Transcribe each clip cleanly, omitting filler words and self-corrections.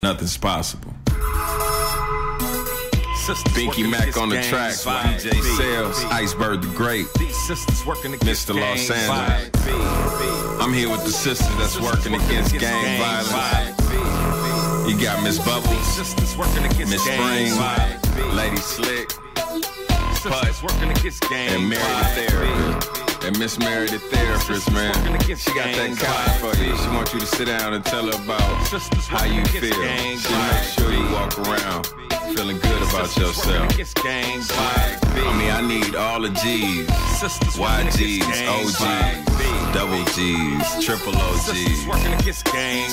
nothing's possible. Binky Mac on the track, DJ Sales, Iceberg the Great, Mr. Los Angeles. I'm here with the sisters that's working against gang violence. You got Miss Bubbles, Miss Spring, Lady Slick, Putt, and Mary the Therapist. And Miss Mary the Therapist, man, she got that card for you. She wants you to sit down and tell her about how you feel. She make sure you walk around feeling good about yourself. I mean, I need all the G's, YGs, OGs, double G's, triple OGs.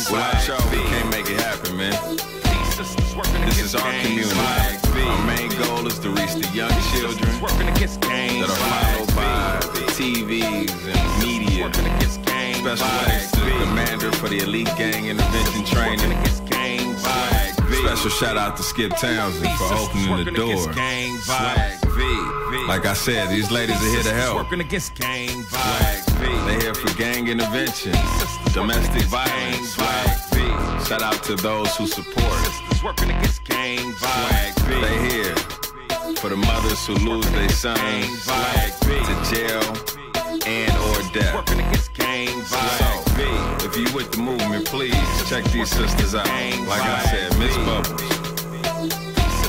Without y'all, we can't make it happen, man. This is our community. Our main goal is to reach the young children that are followed by TVs and media. Special thanks to the commander for the elite gang intervention training. Special shout out to Skip Townsend for opening the door. Like I said, these ladies are here to help. They're here for gang intervention, domestic violence. Shout out to those who support. They here for the mothers who lose their sons to jail and or death. So, if you with the movement, please check these sisters out. Like I said, Miss Bubbles,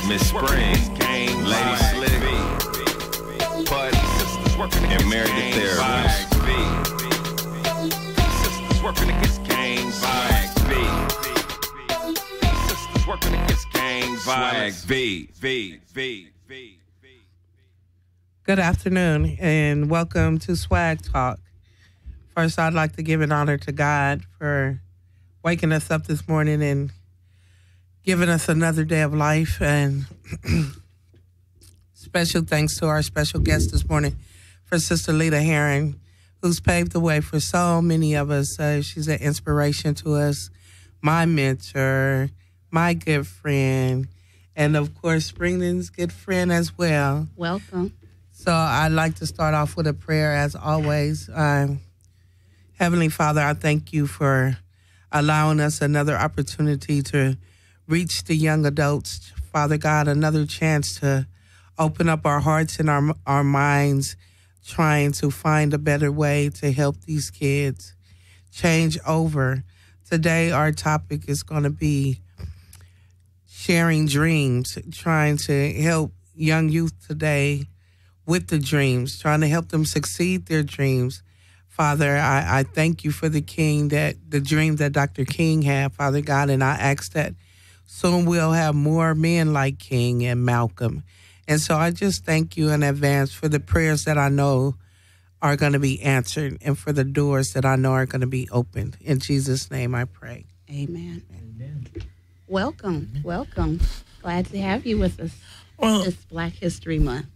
Miss Spring, Lady Slick, Putt, and Mary the Therapist. Swag V. Good afternoon and welcome to Swag Talk. First, I'd like to give an honor to God for waking us up this morning and giving us another day of life. And special thanks to our special guest this morning for Sister Lita Herron, who's paved the way for so many of us. She's an inspiration to us, my mentor, my good friend, and of course, Springden's good friend as well. Welcome. So I'd like to start off with a prayer as always. Heavenly Father, I thank you for allowing us another opportunity to reach the young adults. Father God, another chance to open up our hearts and our minds, trying to find a better way to help these kids change over. Today, our topic is going to be sharing dreams, trying to help young youth today with the dreams, trying to help them succeed their dreams. Father, I thank you for the dream that Dr. King had, Father God, and I ask that soon we'll have more men like King and Malcolm. And so I just thank you in advance for the prayers that I know are going to be answered and for the doors that I know are going to be opened. In Jesus' name I pray. Amen. Amen. Welcome. Welcome. Glad to have you with us this Black History Month.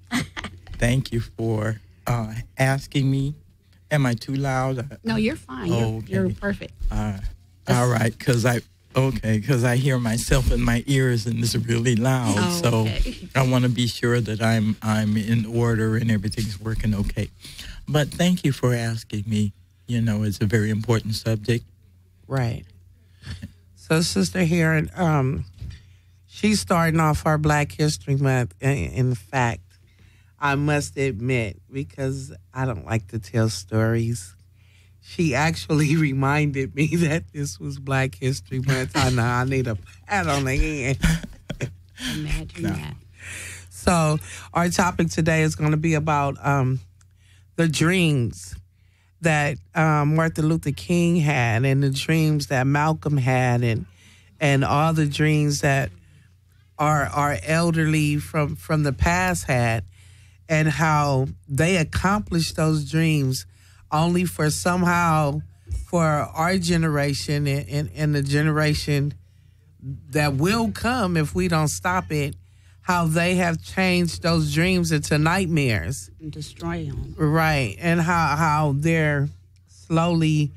Thank you for asking me. Am I too loud? No, you're fine. Okay. You're perfect. All right, because I hear myself in my ears and it's really loud. So I want to be sure that I'm in order and everything's working okay. But thank you for asking me. You know, it's a very important subject. Right. So, Sister Herron, she's starting off our Black History Month. In fact, I must admit, because I don't like to tell stories, she actually reminded me that this was Black History Month. I know, I need a pat on the hand. Imagine that. So our topic today is going to be about the dreams that Martin Luther King had and the dreams that Malcolm had and all the dreams that our elderly from the past had, and how they accomplished those dreams only for our generation and the generation that will come if we don't stop it, how they have changed those dreams into nightmares. And destroy them. Right, and how they're slowly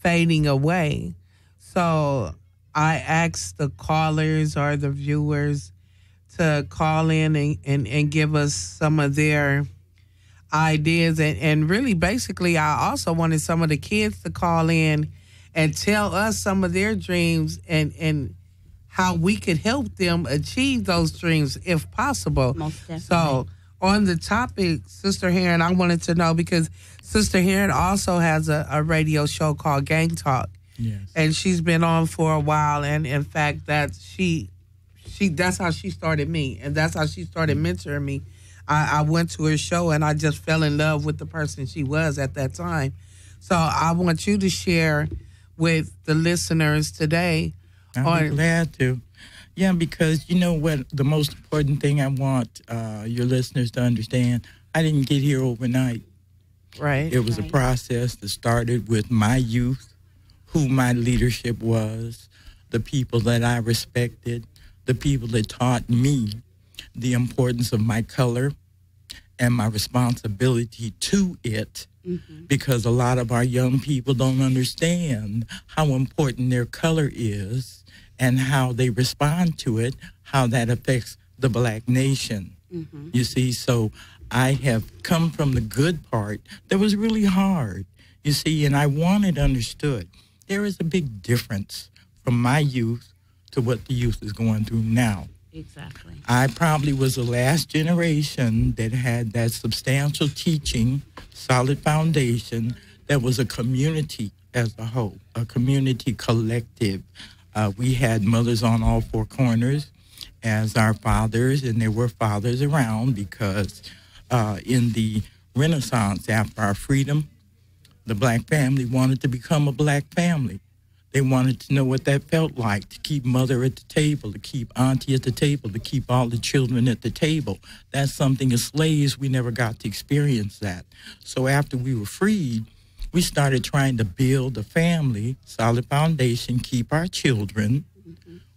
fading away. So I asked the callers or the viewers to call in and give us some of their ideas. And really, basically, I also wanted some of the kids to call in and tell us some of their dreams and how we could help them achieve those dreams if possible. Most definitely. So on the topic, Sister Heron, I wanted to know, because Sister Heron also has a radio show called Gang Talk. Yes. And she's been on for a while, and in fact that's how she started me, and that's how she started mentoring me. I went to her show and I just fell in love with the person she was at that time. So I want you to share with the listeners today. I'm glad to. Yeah, because you know what? The most important thing I want your listeners to understand, I didn't get here overnight. Right. It was a process that started with my youth, who my leadership was, the people that I respected, the people that taught me the importance of my color and my responsibility to it, because a lot of our young people don't understand how important their color is and how they respond to it, how that affects the Black nation. You see, so I have come from the good part that was really hard, you see, and I wanted understood. There is a big difference from my youth to what the youth is going through now. Exactly. I probably was the last generation that had that substantial teaching, solid foundation, that was a community as a whole, a community collective. We had mothers on all four corners as our fathers, and there were fathers around because in the Renaissance, after our freedom, the Black family wanted to become a Black family. They wanted to know what that felt like, to keep mother at the table, to keep auntie at the table, to keep all the children at the table. That's something as slaves, we never got to experience that. So after we were freed, we started trying to build a family, solid foundation, keep our children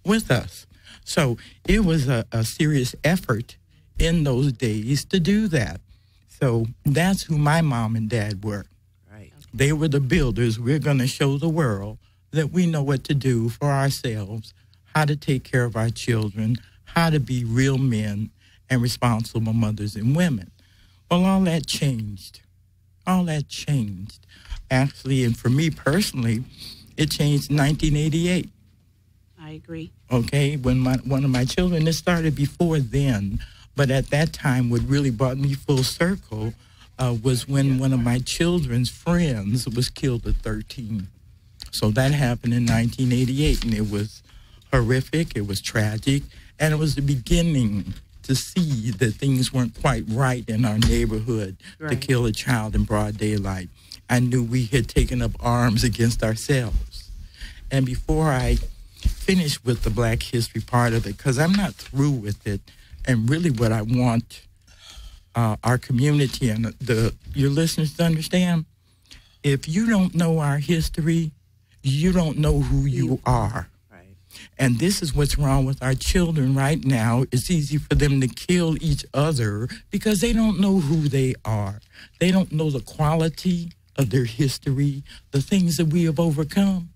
with us. So it was a serious effort in those days to do that. So that's who my mom and dad were. Right. They were the builders. We're going to show the world that we know what to do for ourselves, how to take care of our children, how to be real men and responsible mothers and women. Well, all that changed. All that changed. Actually, and for me personally, it changed in 1988. I agree. Okay, when one of my children, it started before then, but at that time what really brought me full circle was when one of my children's friends was killed at 13. So that happened in 1988, and it was horrific, it was tragic, and it was the beginning to see that things weren't quite right in our neighborhood to kill a child in broad daylight. I knew we had taken up arms against ourselves. And before I finish with the Black history part of it, because I'm not through with it, and really what I want our community and your listeners to understand, if you don't know our history, you don't know who you are. Right. And this is what's wrong with our children right now. It's easy for them to kill each other because they don't know who they are. They don't know the quality of their history, the things that we have overcome.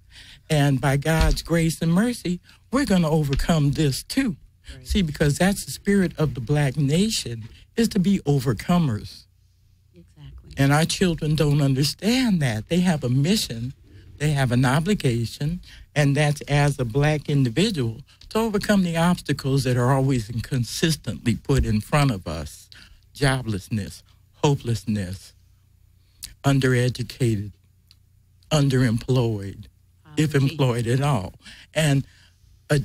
And by God's grace and mercy, we're going to overcome this too. Right. See, because that's the spirit of the Black nation, is to be overcomers. Exactly. And our children don't understand that. They have a mission. They have an obligation, and that's as a Black individual to overcome the obstacles that are always and consistently put in front of us. Joblessness, hopelessness, undereducated, underemployed, if employed at all. And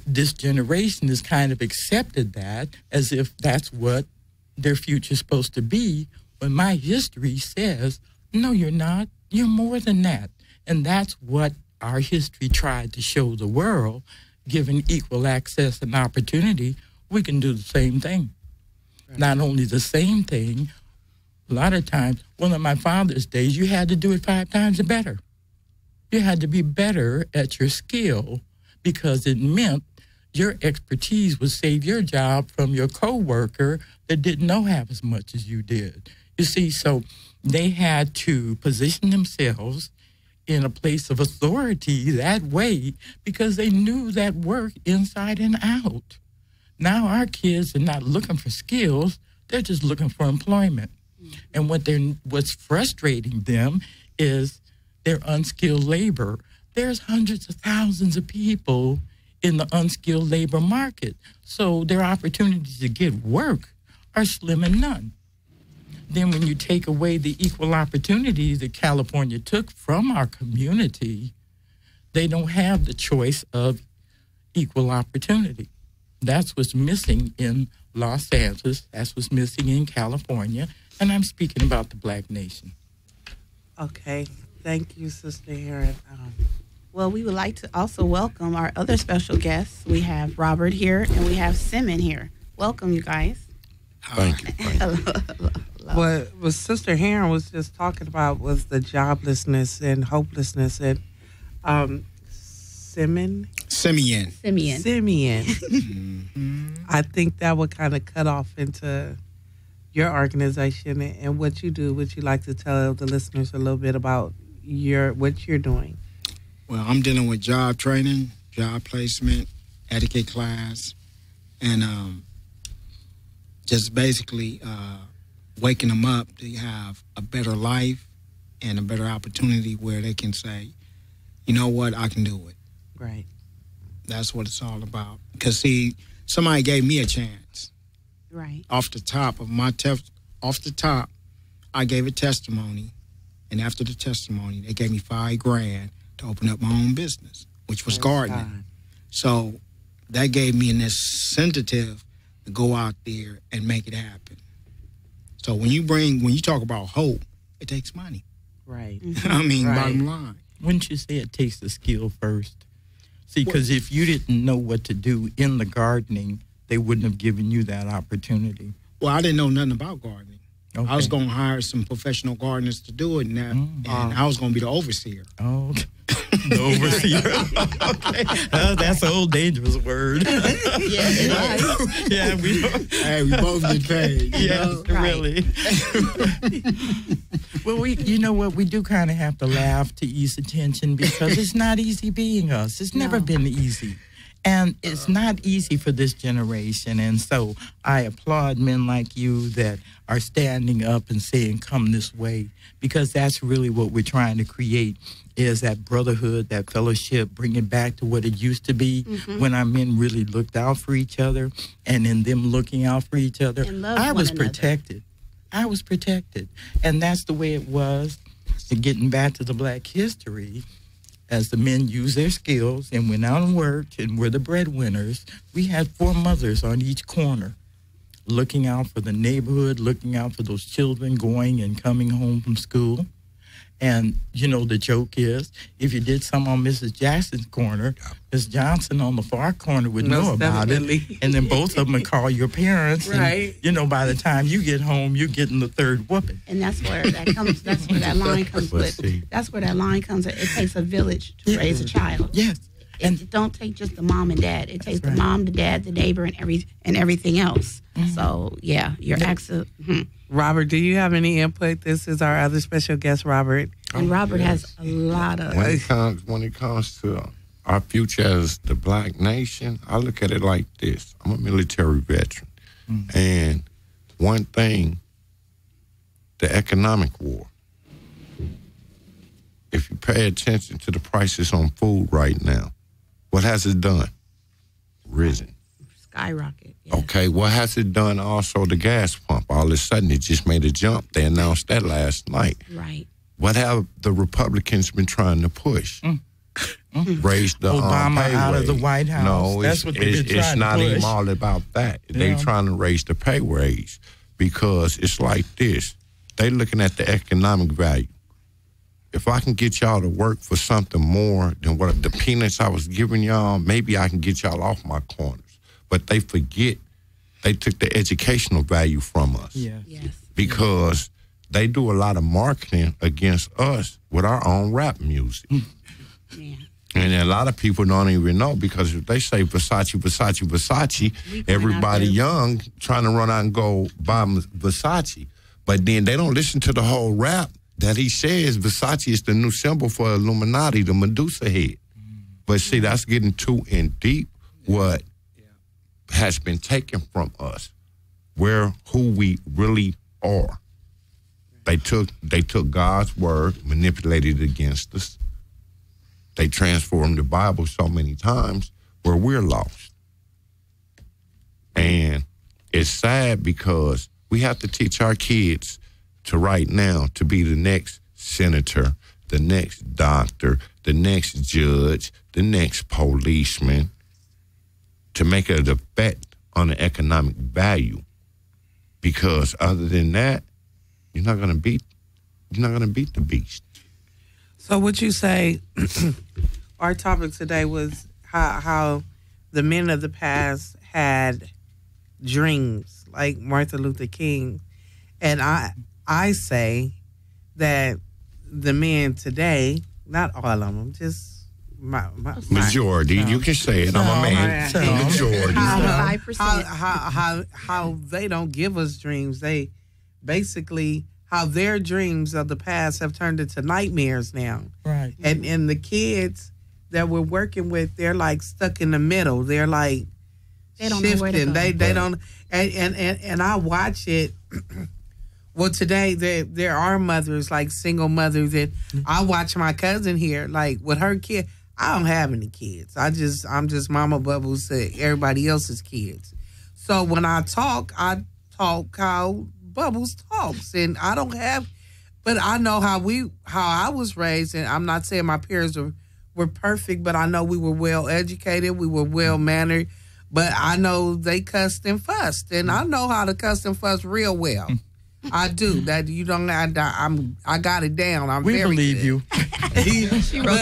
this generation has kind of accepted that as if that's what their future is supposed to be, when my history says, no, you're not. You're more than that. And that's what our history tried to show the world. Given equal access and opportunity, we can do the same thing. Right. Not only the same thing, a lot of times, one of my father's days, you had to do it 5 times better. You had to be better at your skill because it meant your expertise would save your job from your coworker that didn't know half as much as you did. You see, so they had to position themselves in a place of authority that way because they knew that work inside and out. Now our kids are not looking for skills, they're just looking for employment. And what's frustrating them is their unskilled labor. There's hundreds of thousands of people in the unskilled labor market. So their opportunities to get work are slim and none. Then when you take away the equal opportunity that California took from our community, they don't have the choice of equal opportunity. That's what's missing in Los Angeles. That's what's missing in California. And I'm speaking about the Black nation. Okay. Thank you, Sister Heron. Well, we would like to also welcome our other special guests. We have Robert here and we have Simon here. Welcome, you guys. Thank you. What Sister Heron was just talking about was the joblessness and hopelessness. And Simeon. I think that would kind of cut off into your organization and what you do. Would you like to tell the listeners a little bit about what you're doing? Well, I'm dealing with job training, job placement, etiquette class, and just basically waking them up to have a better life and a better opportunity where they can say, you know what, I can do it. Right. That's what it's all about. Because, see, somebody gave me a chance. Right. Off the top, I gave a testimony, and after the testimony, they gave me $5,000 to open up my own business, which was gardening. So that gave me an incentive to go out there and make it happen. So when you talk about hope, it takes money. Right. I mean, bottom line. Wouldn't you say it takes the skill first? See, because if you didn't know what to do in the gardening, they wouldn't have given you that opportunity. Well, I didn't know nothing about gardening. Okay. I was going to hire some professional gardeners to do it, and I was going to be the overseer. Oh, okay. The overseer. Okay. That's an old dangerous word. Yeah, we both get paid. Yes, really. Well, you know what? We do kind of have to laugh to ease the tension because it's not easy being us. It's never been easy. And it's not easy for this generation. And so I applaud men like you that are standing up and saying, come this way, because that's really what we're trying to create is that brotherhood, that fellowship, bring it back to what it used to be when our men really looked out for each other, and in them looking out for each other, I was protected. I was protected. And that's the way it was. And getting back to the Black history, as the men used their skills and went out and worked and were the breadwinners, we had 4 mothers on each corner looking out for the neighborhood, looking out for those children going and coming home from school. And, you know, the joke is, if you did some on Mrs. Jackson's corner, Ms. Johnson on the far corner would know about it. And then both of them would call your parents. Right. And, you know, by the time you get home, you're getting the third whooping. And that's where that comes, that's where that line comes with. That's where that line comes with. It takes a village to raise a child. Yes. And it don't take just the mom and dad. It takes the mom, the dad, the neighbor, and everything else. So, yeah, you're absolutely... Robert, do you have any input? This is our other special guest, Robert. And Robert has a lot of... When it comes to our future as the Black nation, I look at it like this. I'm a military veteran. And one thing, the economic war. If you pay attention to the prices on food right now, what has it done? Risen. Skyrocket. Yeah. Okay, what has it done also the gas pump? All of a sudden, it just made a jump. They announced that last night. Right. What have the Republicans been trying to push? Raise the Obama pay out wage. of the White House. No, that's what they've been trying it's not to push. even all about that. They're trying to raise the pay wage because it's like this. They looking at the economic value. If I can get y'all to work for something more than what the peanuts I was giving y'all, maybe I can get y'all off my corners. But they forget they took the educational value from us. Yes. Because they do a lot of marketing against us with our own rap music. Yeah. And a lot of people don't even know because if they say Versace, Versace, Versace, everybody young trying to run out and go buy Versace. But then they don't listen to the whole rap that he says Versace is the new symbol for Illuminati, the Medusa head. But see, that's getting too in deep what has been taken from us, who we really are. They took God's word, manipulated it against us. They transformed the Bible so many times, where we're lost. And it's sad because we have to teach our kids to right now to be the next senator, the next doctor, the next judge, the next policeman, to make an effect on the economic value. Because other than that, you're not gonna beat the beast. So what you say, our topic today was how the men of the past had dreams, like Martin Luther King. And I say that the men today, not all of them, just my majority. You can say it. I'm a man. Majority. 5%. How they don't give us dreams. They basically, how their dreams of the past have turned into nightmares now. Right. And the kids that we're working with, they're like stuck in the middle. They're like They don't shifting. know where to go. They don't. And I watch it. Well, today there are mothers, like single mothers, that I watch my cousin here, like with her kid. I don't have any kids. I'm just Mama Bubbles to everybody else's kids. So when I talk how Bubbles talks, and I don't have, but I know how I was raised, and I'm not saying my parents were perfect, but I know we were well educated, we were well mannered, but I know they cussed and fussed, and I know how to cuss and fuss real well. I do. That you don't. I got it down. We very believe good. you. She wrote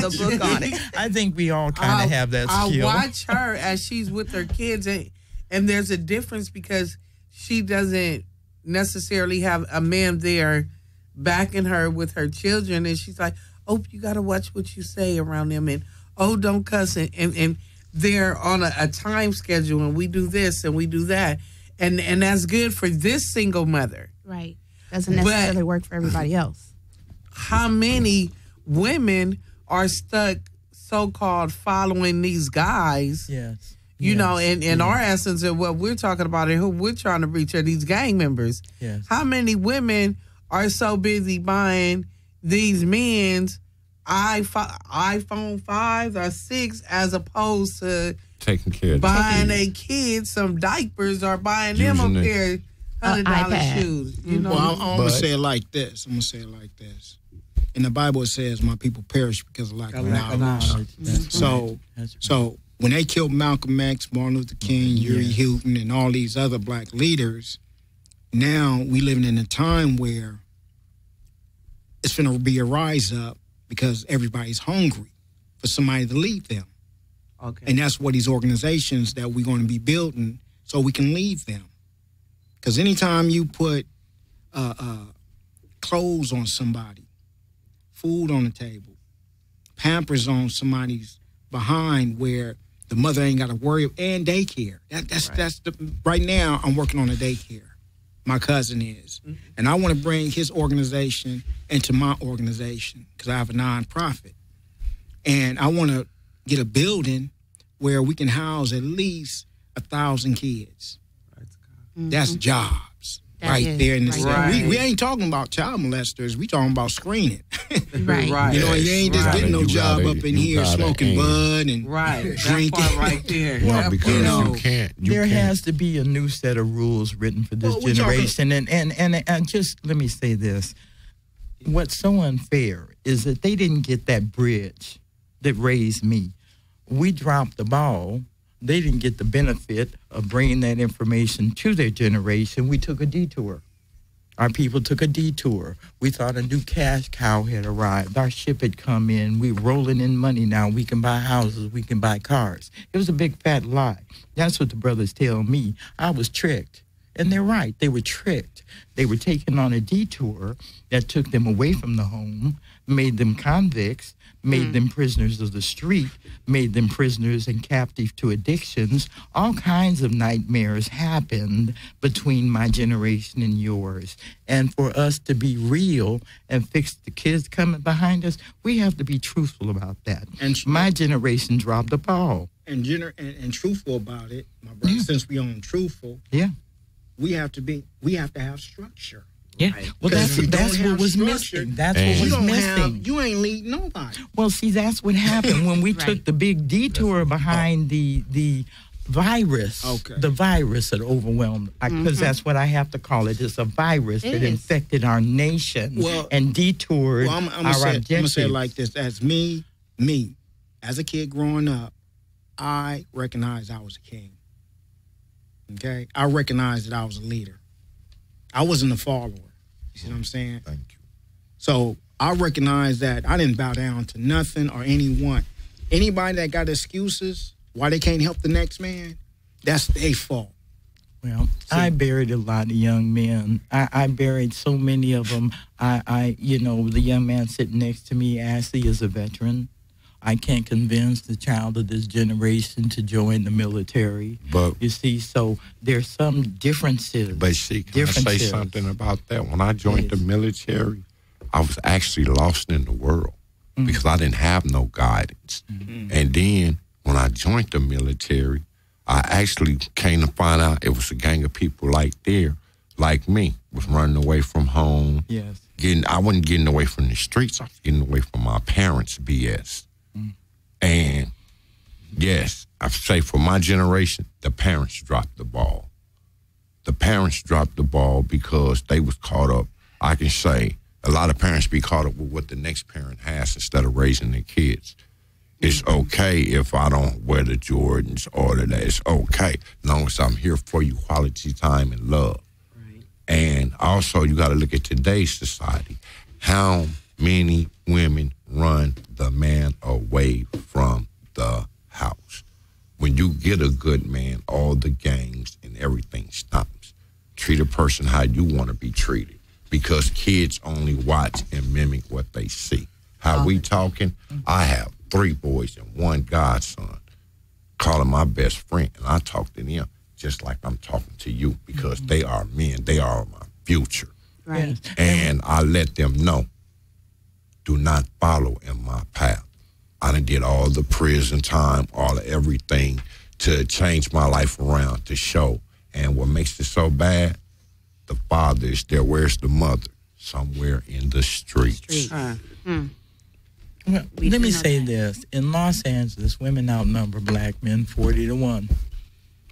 the book on it. I think we all kind of have that skill. I watch her as she's with her kids, and there's a difference because she doesn't necessarily have a man there backing her with her children, and she's like, "Oh, you got to watch what you say around them," and "Oh, don't cuss," and they're on a time schedule, and we do this and we do that. And that's good for this single mother. Right. Doesn't necessarily work for everybody else. How many women are stuck so-called following these guys? Yes. You know, in our essence of what we're talking about and who we're trying to reach are these gang members. Yes. How many women are so busy buying these men's iPhone 5 or 6 as opposed to taking care of buying their kids some diapers or buying them a pair of $100 shoes. You know? Well, I'm going to say it like this. In the Bible, it says, my people perish because of lack of knowledge. So when they killed Malcolm X, Martin Luther King, Huey Houghton, and all these other black leaders, now we living in a time where it's going to be a rise up because everybody's hungry for somebody to lead them. Okay. And that's what these organizations that we're going to be building so we can lead them. Because anytime you put clothes on somebody, food on the table, Pampers on somebody's behind where the mother ain't got to worry, and daycare. Right now I'm working on a daycare. My cousin is. Mm-hmm. And I want to bring his organization into my organization because I have a nonprofit. And I want to get a building where we can house at least 1,000 kids. Mm-hmm. That's jobs there in the city. Right. We ain't talking about child molesters. We talking about screening. Right. You know, you ain't just getting no job up in here smoking bud and drinking. That part right there. Well, because you can't. There has to be a new set of rules written for this generation. And just let me say this. What's so unfair is that they didn't get that bridge that raised me. We dropped the ball. They didn't get the benefit of bringing that information to their generation. We took a detour. Our people took a detour. We thought a new cash cow had arrived. Our ship had come in. We're rolling in money now. We can buy houses. We can buy cars. It was a big fat lie. That's what the brothers tell me. I was tricked. And they're right. They were tricked. They were taken on a detour that took them away from the home, made them convicts, made them prisoners of the street, made them prisoners and captive to addictions. All kinds of nightmares happened between my generation and yours. And for us to be real and fix the kids coming behind us, we have to be truthful about that. And my generation dropped the ball. And truthful about it, my brother, since we own truthful, we have to have structure. Yeah, well, that's what was missing. That's what was missing. You ain't leading nobody. Well, see, that's what happened when we took the big detour behind the virus. Okay. The virus that overwhelmed, because that's what I have to call it. It's a virus that infected our nation and detoured our objectives. I'm going to say it like this. As me, as a kid growing up, I recognized I was a king. Okay? I recognized that I was a leader. I wasn't a follower. You see what I'm saying? Thank you. So I recognize that I didn't bow down to nothing or anyone. Anybody that got excuses why they can't help the next man, that's their fault. Well, I buried a lot of young men. I buried so many of them. The young man sitting next to me, Ashley, is a veteran. I can't convince the child of this generation to join the military. But you see, so there's some differences. But see, can I say something about that? When I joined the military, I was actually lost in the world because I didn't have no guidance. And then when I joined the military, I actually came to find out it was a gang of people like me, was running away from home. Yes. I wasn't getting away from the streets. I was getting away from my parents' BS. And yes, I say for my generation, the parents dropped the ball. The parents dropped the ball because they was caught up. I can say a lot of parents be caught up with what the next parent has instead of raising their kids. It's okay if I don't wear the Jordans or that. It's okay as long as I'm here for you, quality time and love. Right. And also, you got to look at today's society. How many women run the man away from the house? When you get a good man, all the games and everything stops. Treat a person how you want to be treated, because kids only watch and mimic what they see. How we talking? I have 3 boys and 1 godson. Call him my best friend, and I talk to them just like I'm talking to you, because they are men. They are my future. Right. And I let them know, do not follow in my path. I done did all the prison time, all of everything to change my life around, to show. And what makes it so bad, the father is there. Where's the mother? Somewhere in the streets. Well, let me say this. In Los Angeles, women outnumber black men 40-1.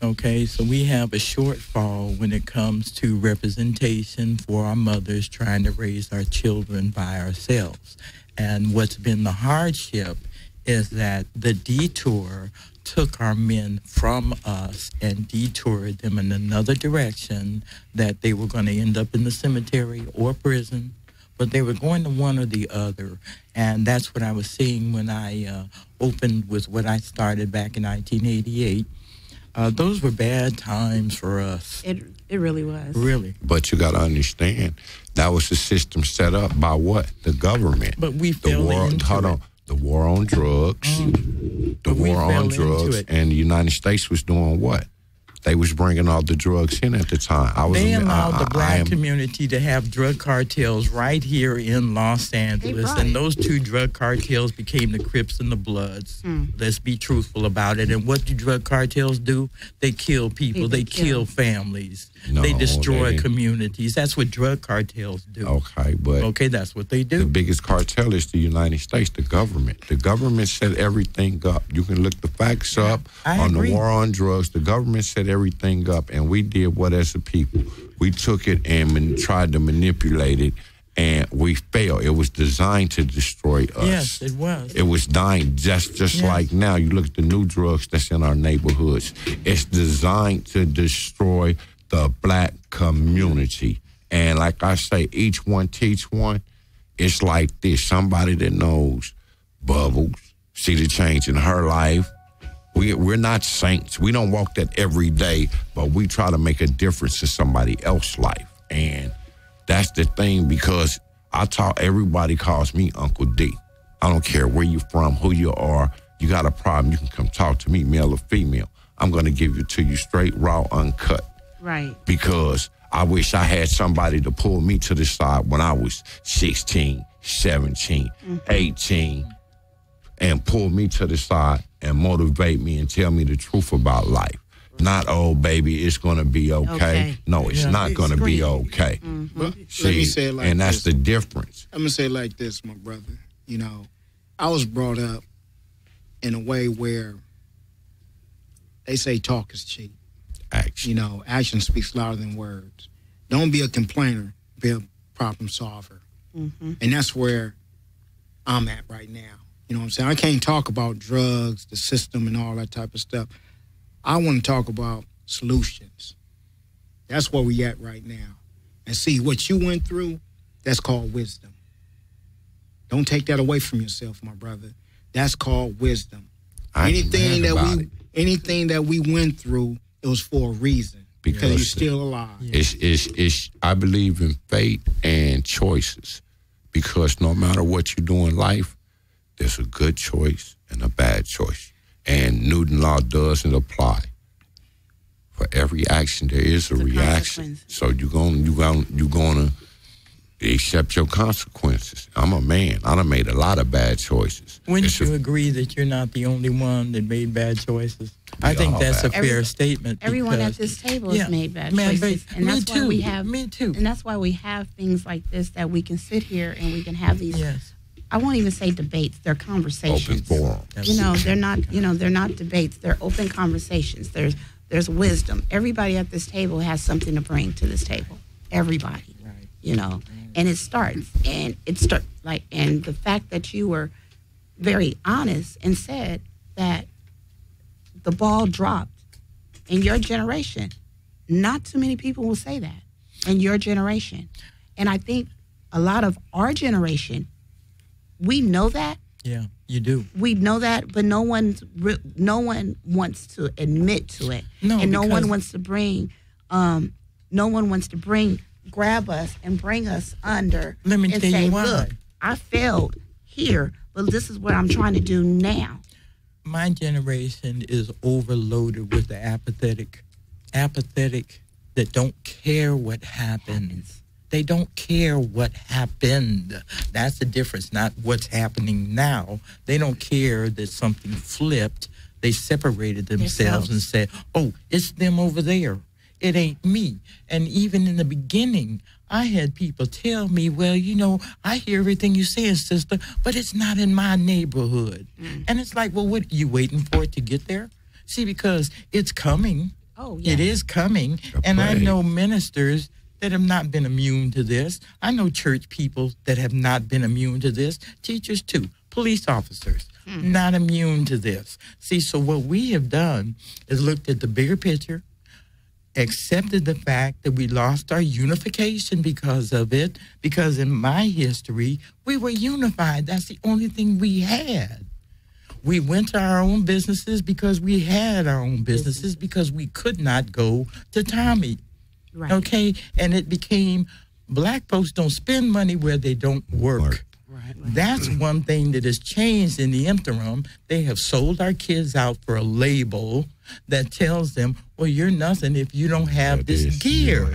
Okay, so we have a shortfall when it comes to representation for our mothers trying to raise our children by ourselves. And what's been the hardship is that the detour took our men from us and detoured them in another direction, that they were going to end up in the cemetery or prison, but they were going to one or the other. And that's what I was seeing when I opened with what I started back in 1988. Those were bad times for us. It really was. Really. But you got to understand, that was the system set up by what? The government. But we fell into it. The war on drugs. The war on drugs. And the United States was doing what? They was bringing all the drugs in at the time. They allowed the black community to have drug cartels right here in Los Angeles. And those 2 drug cartels became the Crips and the Bloods. Let's be truthful about it. And what do drug cartels do? They kill people. They kill families. No, they destroy communities. That's what drug cartels do. Okay, but... Okay, that's what they do. The biggest cartel is the United States, the government. The government set everything up. You can look the facts up on the war on drugs. The government set everything up, and we did what as a people? We took it and tried to manipulate it, and we failed. It was designed to destroy us. Yes, it was. It was dying just like now. You look at the new drugs that's in our neighborhoods. It's designed to destroy the black community. And like I say, each one teach one. It's like this. Somebody that knows Bubbles, see the change in her life. We're not saints. We don't walk that every day, but we try to make a difference in somebody else's life. And that's the thing, because everybody calls me Uncle D. I don't care where you're from, who you are. You got a problem, you can come talk to me, male or female. I'm going to give it to you straight, raw, uncut. Right. Because I wish I had somebody to pull me to the side when I was 16, 17, 18, and pull me to the side and motivate me and tell me the truth about life. Not, oh, baby, it's going to be okay. No, it's not going to be okay. Let me say it like this. And that's the difference. I'm going to say it like this, my brother. You know, I was brought up in a way where they say talk is cheap. Action. You know, action speaks louder than words. Don't be a complainer, be a problem solver. And that's where I'm at right now. You know what I'm saying? I can't talk about drugs, the system, and all that type of stuff. I want to talk about solutions. That's where we at right now. And see, what you went through, that's called wisdom. Don't take that away from yourself, my brother. That's called wisdom. Anything that we went through, it was for a reason. Because you're still alive. I believe in fate and choices. Because no matter what you do in life, there's a good choice and a bad choice. And Newton law doesn't apply. For every action, there is a reaction. So you're gonna accept your consequences. I'm a man. I done made a lot of bad choices. Wouldn't you agree that you're not the only one that made bad choices? I think that's a fair statement. Everyone at this table has made bad choices, and that's why we have. Me too. And that's why we have things like this, that we can sit here and we can have these. Yes. I won't even say debates; they're conversations. Open forum. You know, they're not. You know, they're not debates. They're open conversations. There's wisdom. Everybody at this table has something to bring to this table. Everybody. Right. You know, and it starts, and the fact that you were very honest and said that the ball dropped in your generation. Not too many people will say that in your generation, and I think a lot of our generation. We know that. Yeah, you do. We know that, but no one wants to admit to it, and no one wants to grab us and bring us under. Let me tell you why. Look, I failed here, but this is what I'm trying to do now. My generation is overloaded with the apathetic that don't care what happens. They don't care what happened. That's the difference, not what's happening now. They don't care that something flipped. They separated themselves and said, oh, it's them over there. It ain't me. And even in the beginning, I had people tell me, well, you know, I hear everything you're saying, sister, but it's not in my neighborhood. And it's like, well, what, you waiting for it to get there? See, because it's coming. Oh, yeah. It is coming. And I know ministers that have not been immune to this. I know church people that have not been immune to this. Teachers too. Police officers, not immune to this. See, so what we have done is looked at the bigger picture, accepted the fact that we lost our unification because of it, because in my history, we were unified. That's the only thing we had. We went to our own businesses because we had our own businesses because we could not go to Tommy. Right. Okay, and it became black folks don't spend money where they don't work. Right. That's one thing that has changed in the interim. They have sold our kids out for a label that tells them, well, you're nothing if you don't have this gear.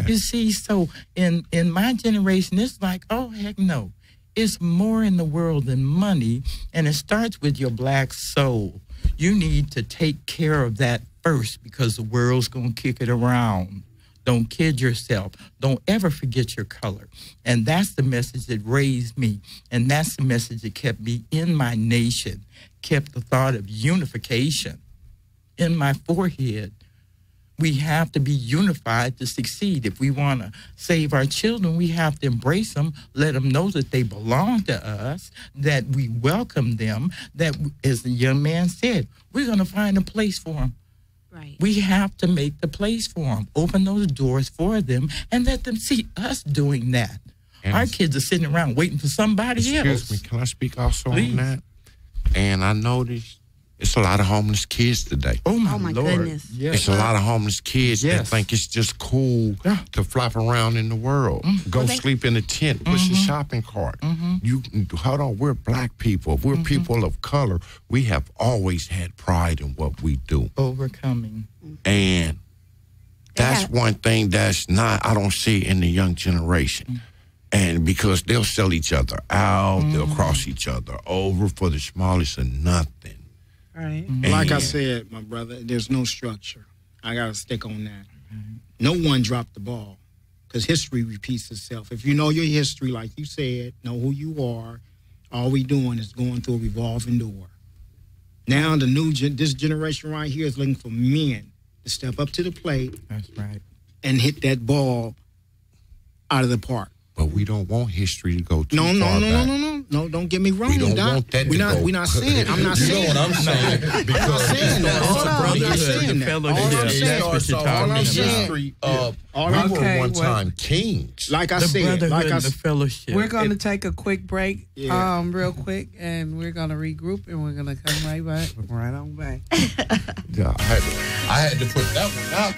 You see, so in my generation, it's like, oh, heck no. It's more in the world than money, and it starts with your black soul. You need to take care of that first because the world's going to kick it around. Don't kid yourself. Don't ever forget your color. And that's the message that raised me. And that's the message that kept me in my nation, kept the thought of unification in my forehead. We have to be unified to succeed. If we want to save our children, we have to embrace them, let them know that they belong to us, that we welcome them, that, as the young man said, we're going to find a place for them. Right. We have to make the place for them, open those doors for them, and let them see us doing that. And our kids are sitting around waiting for somebody else. Excuse me, can I speak also on that? And I noticed it's a lot of homeless kids today. Oh, my Lord. Goodness. Yes. It's a lot of homeless kids that think it's just cool to flop around in the world. Go sleep in a tent, push a shopping cart. Hold on, we're black people. We're people of color. We have always had pride in what we do. Overcoming. And that's one thing that's not, I don't see in the young generation. And because they'll sell each other out, they'll cross each other over for the smallest of nothing. Right. Like I said, my brother, there's no structure. I got to stick on that. No one dropped the ball because history repeats itself. If you know your history, like you said, know who you are, all we doing is going through a revolving door. Now this generation right here is looking for men to step up to the plate. That's right. And hit that ball out of the park. But we don't want history to go too far back. No, don't get me wrong. We don't want that We're not saying. I'm not saying. You know what I'm saying? Because I'm not saying that. Hold on. I'm not saying that. All I'm saying. We were one time kings. Like I said. The fellowship. We're going to take a quick break, real quick, and we're going to regroup, and we're going to come right back, right on back. Yeah, I had to put that one out.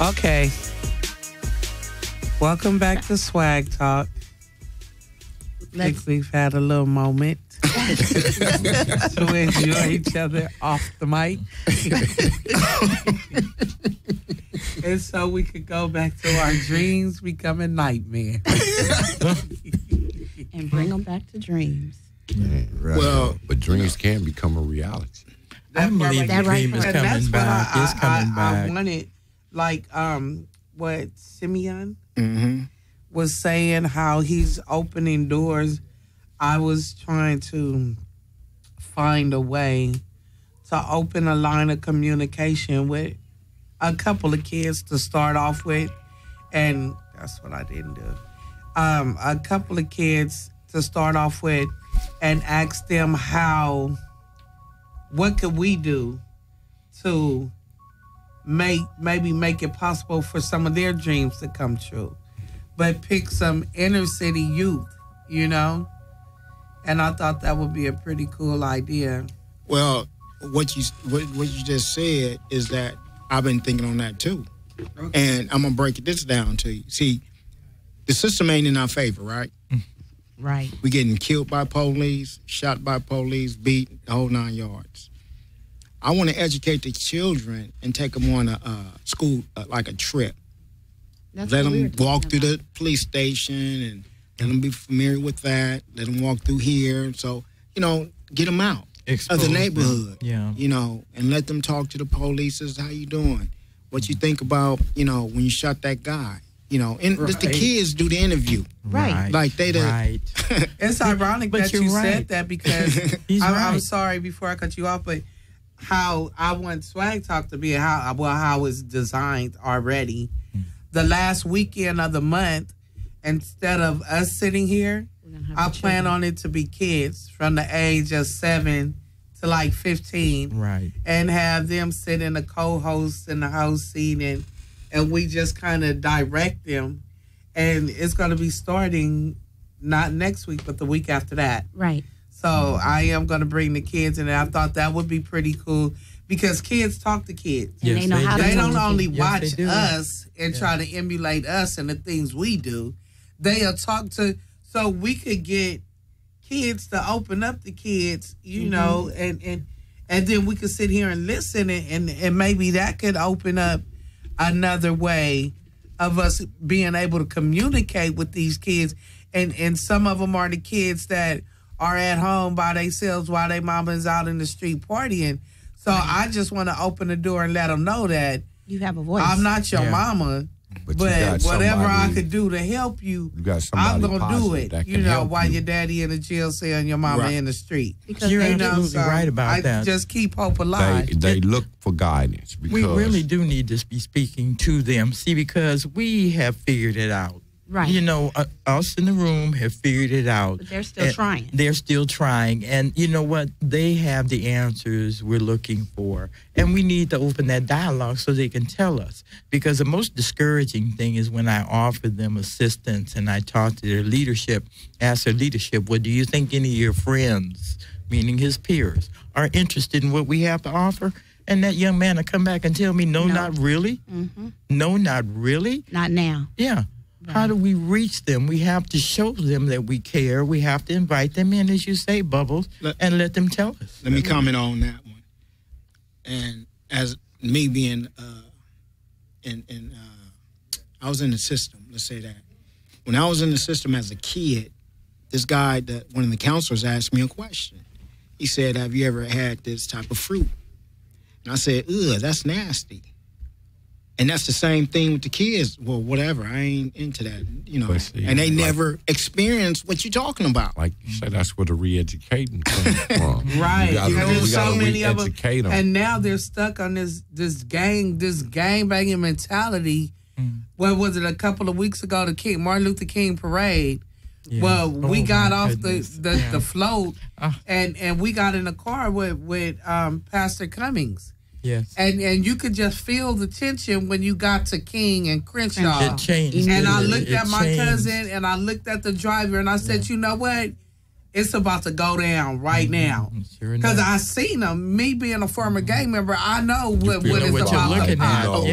Okay. Welcome back to Swag Talk. I think we've had a little moment to enjoy each other off the mic. And so we could go back to our dreams becoming nightmares. And bring them back to dreams. Yeah, right. Well, but dreams can become a reality. I believe the dream is coming back. It's coming back. I wanted, like, what Simeon was saying, how he's opening doors. I was trying to find a way to open a line of communication with a couple of kids to start off with, and that's what I didn't do. A couple of kids to start off with, and ask them what could we do to maybe make it possible for some of their dreams to come true, but pick some inner city youth, you know. And I thought that would be a pretty cool idea. Well, what you just said is that I've been thinking on that too. Okay. And I'm gonna break this down to you. See, the system ain't in our favor, right? Right. We're getting killed by police, shot by police, beat, the whole 9 yards. I want to educate the children and take them on a school, like a trip. Let them walk through the police station and let them be familiar with that. Let them walk through here. So, you know, get them out of the neighborhood. Yeah. You know, and let them talk to the police. How you doing? What you think about, you know, when you shot that guy? You know, and the kids do the interview. Right. Like they did. Right. It's ironic that you said that because I'm sorry before I cut you off, but how I want Swag Talk to be how it's designed already. The last weekend of the month, instead of us sitting here, I plan on it to be kids from the age of 7 to like 15. Right. And have them sit in the co-host in the house seat and we just kind of direct them. And it's going to be starting not next week, but the week after that. Right. So I am going to bring the kids in, and I thought that would be pretty cool because kids talk to kids. Yes, and they know how to They don't only kids. watch us and try to emulate us and the things we do. They'll talk to, so we could get kids to open up to kids, you know, and then we could sit here and listen, and maybe that could open up another way of us being able to communicate with these kids. And some of them are the kids that are at home by themselves while their mama is out in the street partying. So I just want to open the door and let them know that you have a voice. I'm not your mama, but whatever I could do to help you, I'm going to do it. You know, while your daddy in the jail cell and your mama in the street. Because you're absolutely right about that. Just keep hope alive. They look for guidance. We really do need to be speaking to them. See, because we have figured it out. Right. You know, us in the room have figured it out. But they're still trying. They're still trying. And you know what? They have the answers we're looking for. And we need to open that dialogue so they can tell us. Because the most discouraging thing is when I offer them assistance and I talk to their leadership, ask their leadership, well, do you think any of your friends, meaning his peers, are interested in what we have to offer? And that young man will come back and tell me, no. Not really. No, not really. Not now. Yeah. Right. How do we reach them? We have to show them that we care. We have to invite them in, as you say, Bubbles, and let them tell us. Let me comment on that one. And as me being I was in the system, let's say that. When I was in the system as a kid, this guy, one of the counselors asked me a question. He said, have you ever had this type of fruit? And I said, ugh, that's nasty. And that's the same thing with the kids. Well, whatever, I ain't into that, you know. See, and they never experience what you're talking about. Like you said, that's where the re-educating comes from. Right. There's so many of them. Them. And now they're stuck on this gang banging mentality. What was it, a couple of weeks ago, the Martin Luther King parade? Yeah. Well, we got off the float and we got in a car with Pastor Cummings. Yes. And you could just feel the tension when you got to King and Crenshaw. It changed. And I looked at my cousin and I looked at the driver and I said, you know what? It's about to go down right now. Because I seen them. Me being a former gang member, I know what it's about to pop.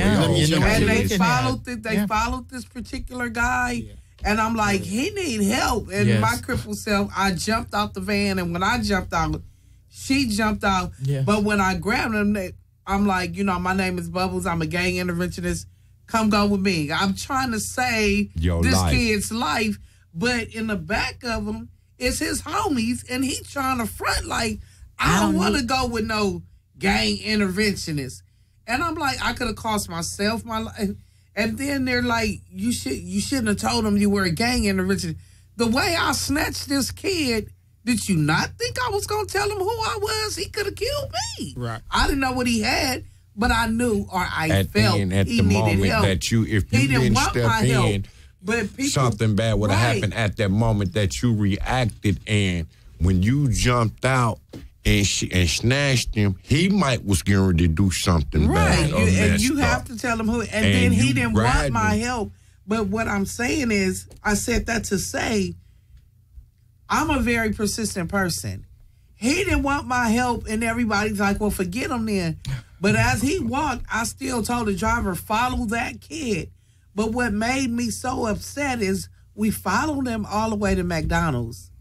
And they followed this particular guy. Yeah. And I'm like, he need help. And my crippled self, I jumped out the van. And when I jumped out, she jumped out. Yes. But when I grabbed him, I'm like, you know, my name is Bubbles. I'm a gang interventionist. Come go with me. I'm trying to save this kid's life. But in the back of him, it's his homies. And he's trying to front like, I don't want to go with no gang interventionist. And I'm like, I could have cost myself my life. And then they're like, you shouldn't have told him you were a gang interventionist. The way I snatched this kid, Did you not think I was going to tell him who I was? He could have killed me. Right. I didn't know what he had, but I knew or I at felt the he needed moment help. that if you didn't step in, something bad would have happened at that moment that you reacted. And when you jumped out and snatched him, he was getting ready to do something bad. And you have to tell him who. And then he didn't want my help. But what I'm saying is, I said that to say, I'm a very persistent person. He didn't want my help, and everybody's like, well, forget him then. But as he walked, I still told the driver, follow that kid. But what made me so upset is we followed him all the way to McDonald's.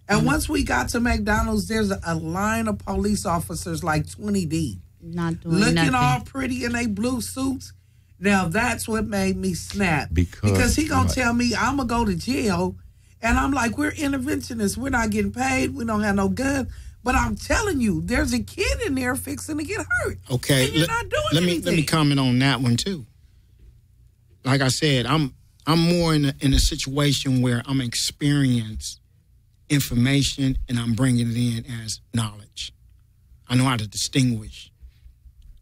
And once we got to McDonald's, there's a line of police officers like 20 deep. Not doing looking nothing. all pretty in their blue suits. Now, that's what made me snap. Because he going to tell me I'm going to go to jail. And I'm like, we're interventionists. We're not getting paid. We don't have no guns. But I'm telling you, there's a kid in there fixing to get hurt. Okay, and you're not doing anything. Let me comment on that one too. Like I said, I'm more in a situation where I'm experiencing information and I'm bringing it in as knowledge. I know how to distinguish.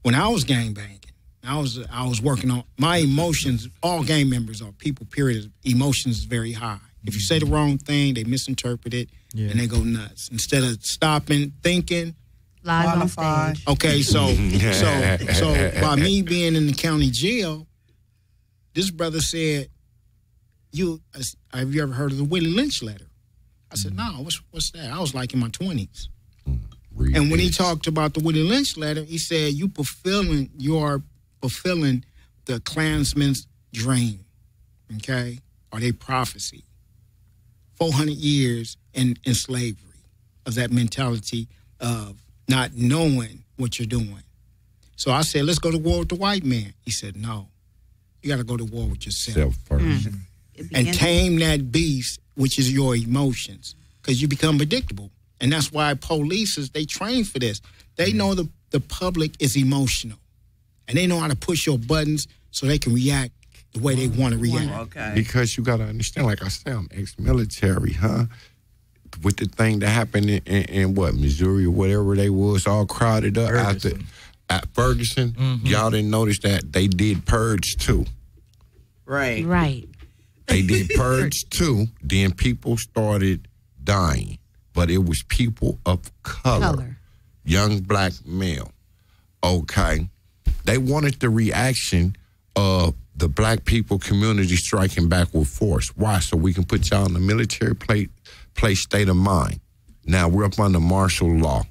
When I was gangbanging, I was working on my emotions. All gang members are people. Period. Emotions is very high. If you say the wrong thing, they misinterpret it and they go nuts. Instead of stopping, thinking. Live on stage. Okay, so by me being in the county jail, this brother said, have you ever heard of the Willie Lynch letter? I said, no, what's that? I was like in my 20s. And when he talked about the Willie Lynch letter, he said, you're fulfilling the Klansman's dream, okay, or their prophecy. 400 years in slavery of that mentality of not knowing what you're doing. So I said, let's go to war with the white man. He said, no, you got to go to war with yourself first. And tame that beast, which is your emotions, because you become predictable. And that's why police, they train for this. They know the public is emotional. And they know how to push your buttons so they can react the way they want to react. Okay. Because you got to understand, like I said, I'm ex-military, huh? With the thing that happened in what, Missouri or whatever they was, all crowded up at Ferguson, y'all didn't notice that they did purge too. Right. Right. They did purge too. Then people started dying. But it was people of color. Young black male. Okay. They wanted the reaction of the black people community striking back with force. Why? So we can put y'all in the military place state of mind. Now we're up under martial law.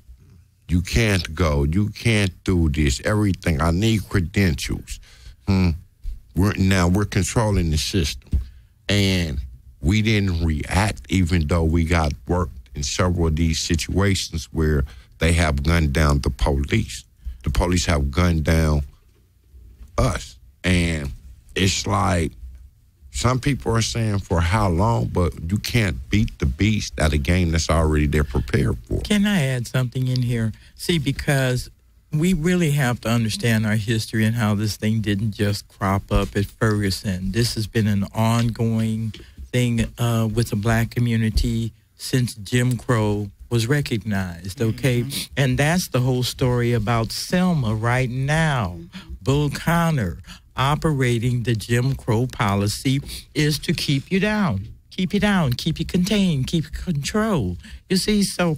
You can't go. You can't do this. Everything. I need credentials. We're controlling the system. And we didn't react even though we got worked in several of these situations where they have gunned down the police. The police have gunned down us. And it's like some people are saying for how long, but you can't beat the beast at a game that's already there prepared for. Can I add something in here? See, because we really have to understand our history and how this thing didn't just crop up at Ferguson. This has been an ongoing thing with the black community since Jim Crow was recognized, okay? And that's the whole story about Selma right now. Bull Connor operating the Jim Crow policy is to keep you down, keep you contained, keep you controlled. You see, so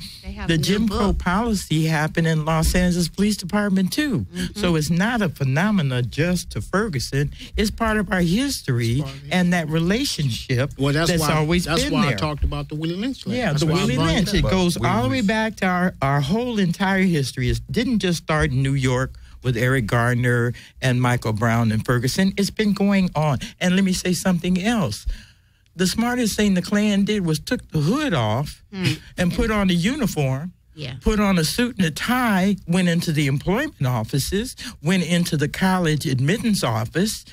the Jim Crow policy happened in Los Angeles Police Department too. So it's not a phenomenon just to Ferguson. It's part of our history and that relationship that's always been there. That's why I talked about the Willie Lynch letter. Yeah, the Willie Lynch. It goes all the way back to our whole entire history. It didn't just start in New York with Eric Gardner and Michael Brown and Ferguson. It's been going on. And let me say something else. The smartest thing the Klan did was took the hood off and put on a uniform, put on a suit and a tie, went into the employment offices, went into the college admittance office,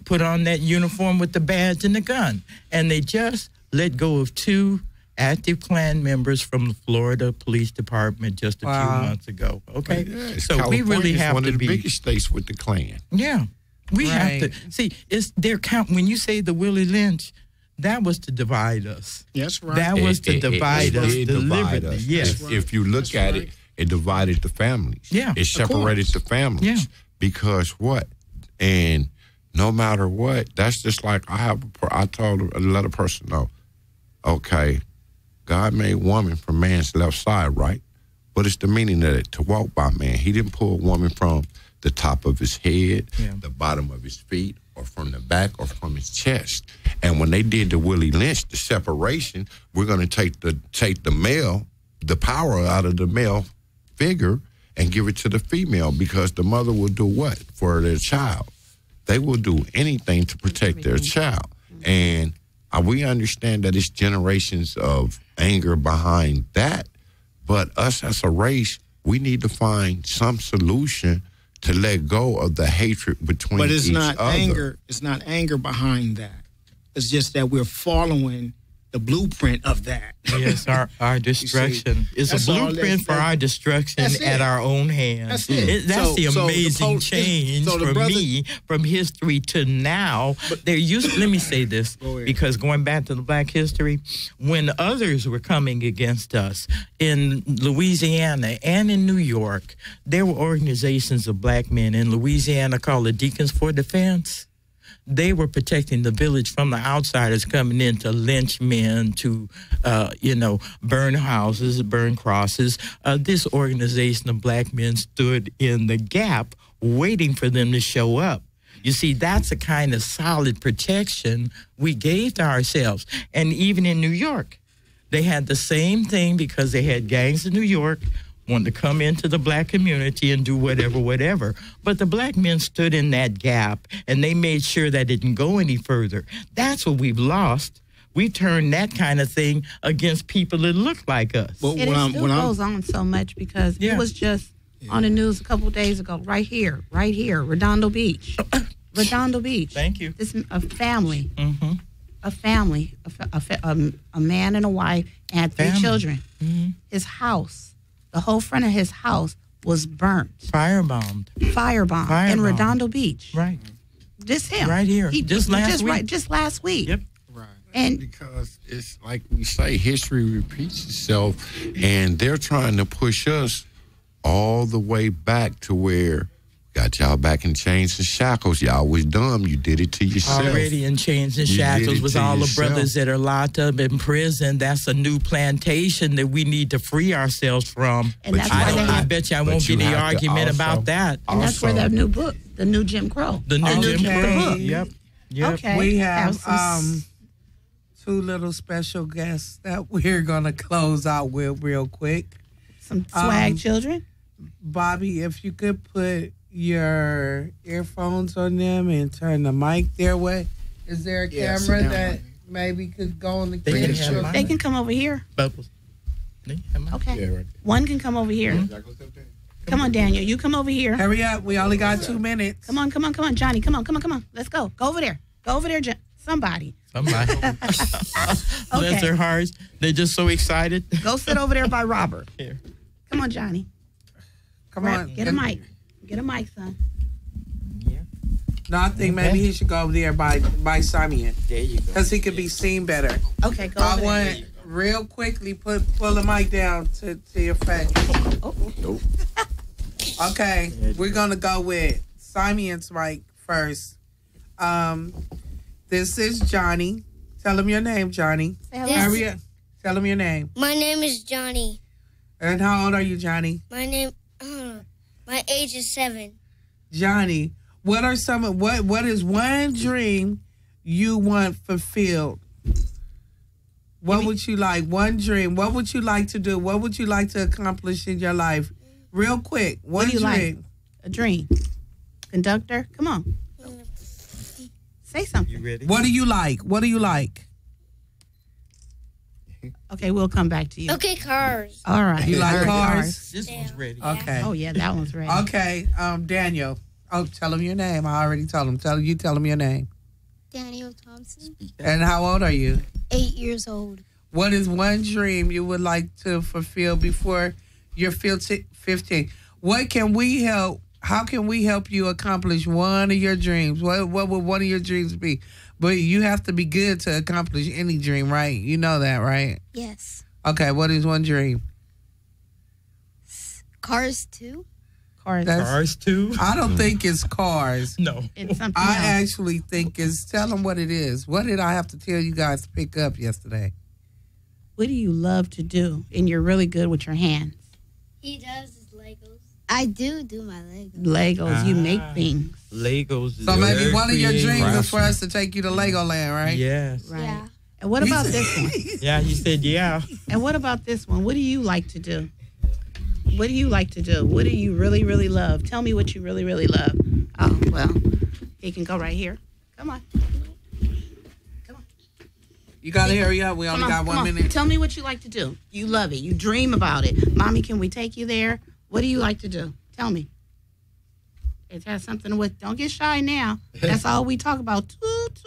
put on that uniform with the badge and the gun. And they just let go of 2 active Klan members from the Florida Police Department just a few months ago. Okay, so California we really have one to of the be biggest states with the Klan. Yeah, we have to see. It's their count. When you say the Willie Lynch, That was to divide us. That's right. That was to divide us It deliberately. divided us. Yes. If you look at it, it divided the families. Yeah, It separated the families. Yeah. Because what? And no matter what, that's just like I told a little person, no, okay, God made woman from man's left side, right? But it's the meaning of it, to walk by man. He didn't pull a woman from the top of his head, the bottom of his feet, or from the back, or from his chest. And when they did the Willie Lynch, the separation, we're going to take the male, the power out of the male figure, and give it to the female, because the mother will do what for their child? They will do anything to protect their child. And we understand that it's generations of anger behind that, but us as a race, we need to find some solution to let go of the hatred between each other. But it's not anger. It's not anger behind that. It's just that we're following the blueprint of that. Yes, our destruction is a blueprint for our destruction at our own hands. That's the amazing change for me from history to now. Let me say this, because going back to the Black history, when others were coming against us in Louisiana and in New York, there were organizations of black men in Louisiana called the Deacons for Defense. They were protecting the village from the outsiders coming in to lynch men, to, burn houses, burn crosses. This organization of black men stood in the gap waiting for them to show up. You see, that's a kind of solid protection we gave to ourselves. And even in New York, they had the same thing, because they had gangs in New York wanted to come into the black community and do whatever. But the black men stood in that gap, and they made sure that it didn't go any further. That's what we've lost. We turned that kind of thing against people that look like us. Well, it still goes on so much, because it was just on the news a couple of days ago, right here, Redondo Beach. Redondo Beach. Thank you. This a family. Mm-hmm. A man and a wife, and had 3 children. Mm-hmm. His house. The whole front of his house was burnt. Firebombed in Redondo Beach. Right. Just him. Right here. Just last week. Yep. Right. And because it's like we say, history repeats itself, and they're trying to push us all the way back to where got y'all back in chains and shackles. Y'all was dumb. You did it to yourself. Already in chains and shackles with all the brothers that are locked up in prison. That's a new plantation that we need to free ourselves from. And that's why I bet you I won't get any argument about that. And that's where that new book, the new Jim Crow. The new Jim Crow book. Yep. Okay. We have 2 little special guests that we're going to close out with real quick. Some swag children. Bobby, if you could put your earphones on them and turn the mic their way. Is there a camera that maybe could go on the camera? They can come over here. Bubbles. Okay. Yeah, right. One can come over here. Come on, Daniel. You come over here. Hurry up. We only got 2 minutes. Come on. Johnny, come on. Let's go. Go over there. Somebody. Bless their hearts. They're just so excited. Go sit over there by Robert. Here. Come on, Johnny. Come on. Get a mic. Get a mic, son. Yeah. No, I think maybe he should go over there by Simeon. There you go. Because he could be seen better. Okay, go over there. I want real quickly pull the mic down to your face. Nope. Okay, we're going to go with Simeon's mic first. This is Johnny. Tell him your name, Johnny. Hurry up. Tell him your name. My name is Johnny. And how old are you, Johnny? My age is 7. Johnny, what is one dream you want fulfilled? What would you like? One dream. What would you like to do? What would you like to accomplish in your life? Real quick. One dream. Like? A dream. Conductor, come on. Say something. You ready? What do you like? Okay, we'll come back to you. Okay, cars. All right. You like cars? This one's ready. Okay. Oh, yeah, that one's ready. Okay, Daniel. Oh, tell him your name. I already told him. Tell him your name. Daniel Thompson. And how old are you? 8 years old. What is one dream you would like to fulfill before you're 15? How can we help you accomplish one of your dreams? What would one of your dreams be? But you have to be good to accomplish any dream, right? You know that, right? Yes. Okay, what is one dream? Cars 2. Cars too? I don't think it's cars. No. It's something I else. actually think it's, tell them what it is. What did I have to tell you guys to pick up yesterday? What do you love to do? And you're really good with your hands. He does his Legos. I do my Legos. Legos, you make things. Legos. So maybe one of your dreams is Craftsman. for us to take you to Legoland, right? Yes. Right. Yeah. And what about this one? Yeah, you said yeah. And what about this one? What do you like to do? What do you like to do? What do you really, really love? Tell me what you really, really love. Oh, well, he can go right here. Come on. Come on. You got to hurry up. We only got 1 minute. Tell me what you like to do. You love it. You dream about it. Mommy, can we take you there? What do you like to do? Tell me. It has something with, don't get shy now. That's all we talk about. Toot.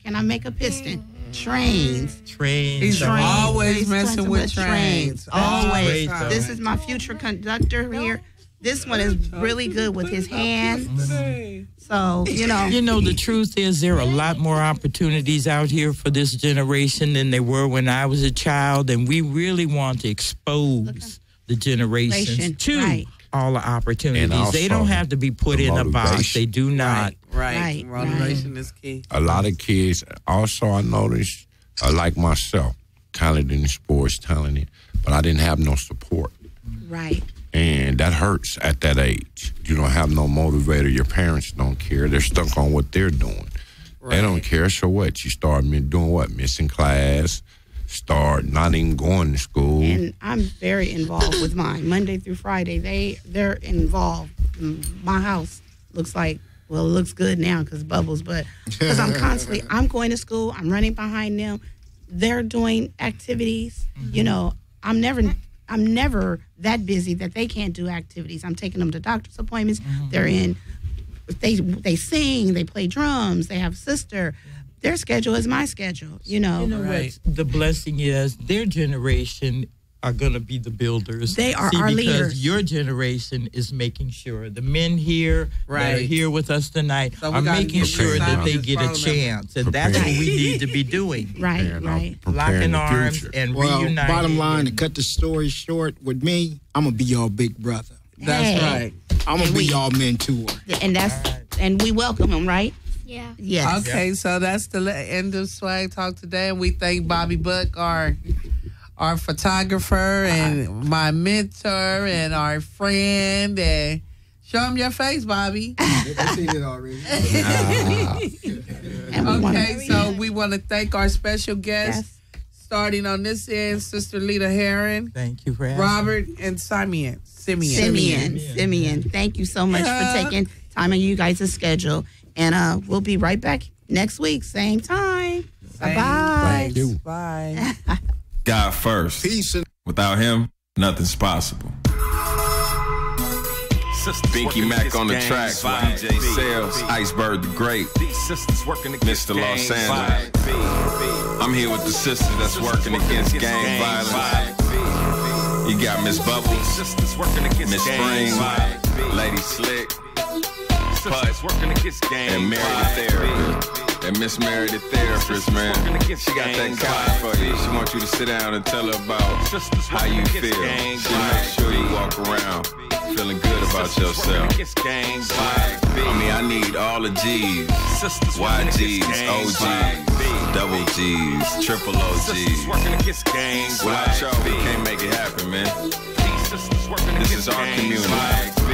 Can I make a piston? Trains. He's Trains. always He's messing with trains. Always. Always. This is my future conductor here. This one is really good with his hands. So, You know, the truth is there are a lot more opportunities out here for this generation than there were when I was a child, and we really want to expose the generations to Right. all the opportunities. And also They don't have to be put the in a box. motivation. They do not. Right. Right. Motivation is key. A lot of kids, also I noticed, like myself, talented in sports, talented, but I didn't have no support. right. And that hurts at that age. You don't have no motivator. Your parents don't care. They're stuck on what they're doing. They don't care. So what? You start doing what? Missing class, start not even going to school. And I'm very involved with mine. Monday through Friday, they're involved. My house looks like, well, it looks good now because Bubbles, but because I'm going to school, I'm running behind them. They're doing activities. I'm never that busy that they can't do activities. I'm taking them to doctor's appointments. They're in, they sing, they play drums, they have a sister. Their schedule is my schedule, You know Right. what the blessing is? Their generation are going to be the builders. They are See, our because leaders. your generation is making sure the men here that are Right. here with us tonight So we are gotta making get sure prepared that now. they Just get a follow them. chance. And that's what we need to be doing. Right, Preparing right. Locking the arms future. and Well, reuniting. bottom line, to cut the story short, with me, I'm going to be your big brother. That's Hey. right. I'm going to be y'all mentor. And we welcome them, right? Yeah. Yes. Okay, so that's the end of Swag Talk today. And we thank Bobby Buck, our photographer and my mentor and our friend. And show him your face, Bobby. I've seen it already. And we wanna- Okay, so we want to thank our special guests, starting on this end, Sister Lita Heron, Thank you for asking. Robert, and Simeon. Simeon. Thank you so much for taking time on you guys' schedule. And we'll be right back next week, same time. Bye-bye. Thank you. Bye. God first. Peace and Without him, nothing's possible. Binky Mac on the track, DJ Sales, Iceberg the Great, Mr. Los Angeles. I'm here with the sisters that's working against gang violence. You got Miss Bubbles, Miss Spring, Lady Slick, Put, and Meredith Therapist. And Miss Meredith Therapist, man, she got that card for you. She wants you to sit down and tell her about how you feel. She make sure you walk around feeling good about yourself. I need all the G's, YGs, OGs, double G's, triple OGs. Without y'all, we can't make it happen, man. This is our community.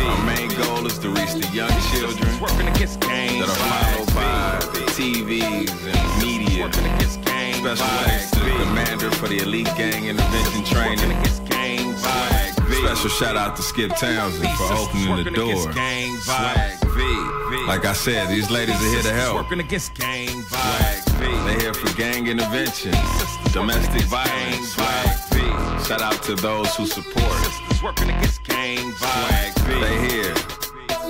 Our main goal is to reach the young children that are followed by the TVs and media. Special thanks to the commander for the elite gang intervention training. Special shout out to Skip Townsend for opening the door. Swag V. Like I said, these ladies are here to help. They're here for gang intervention, domestic violence. Swag V. Shout out to those who support. Swag V. They here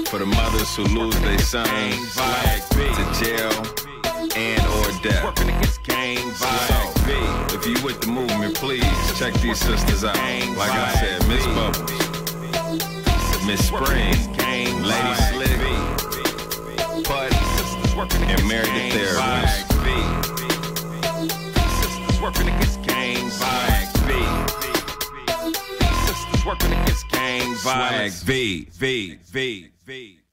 for the mothers who lose their sons to jail and or death. So, if you with the movement, please check these sisters out. Like I said, Miss Bubbles, Miss Spring, Lady Slick, Put, and Meredith Therapist. Swag V.